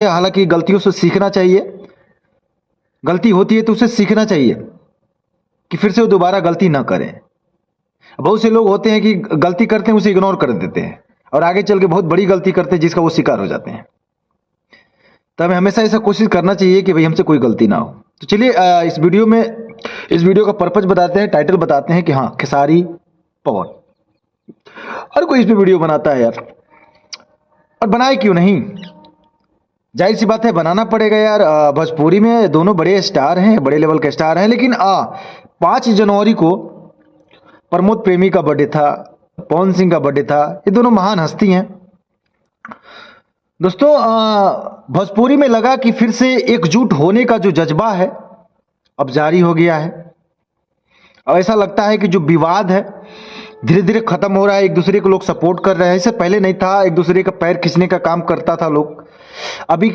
हालांकि गलतियों से सीखना चाहिए, गलती होती है तो उसे सीखना चाहिए कि फिर से वो दोबारा गलती ना करें। बहुत से लोग होते हैं कि गलती करते हैं उसे इग्नोर कर देते हैं और आगे चल के बहुत बड़ी गलती करते हैं जिसका वो शिकार हो जाते हैं। तो हमें हमेशा ऐसा कोशिश करना चाहिए कि भाई हमसे कोई गलती ना हो। तो चलिए इस वीडियो का पर्पज बताते हैं, टाइटल बताते हैं कि हाँ, खेसारी पवन। हर कोई इस पे वीडियो बनाता है यार, और बनाए क्यों नहीं, जाहिर सी बात है बनाना पड़ेगा यार। भोजपुरी में दोनों बड़े स्टार हैं, बड़े लेवल के स्टार हैं, लेकिन 5 जनवरी को प्रमोद प्रेमी का बर्थडे था, पवन सिंह का बर्थडे था। ये दोनों महान हस्ती हैं दोस्तों। भोजपुरी में लगा कि फिर से एकजुट होने का जो जज्बा है अब जारी हो गया है, और ऐसा लगता है कि जो विवाद है धीरे धीरे खत्म हो रहा है। एक दूसरे को लोग सपोर्ट कर रहे हैं, इससे पहले नहीं था, एक दूसरे का पैर खींचने का काम करता था लोग। अभी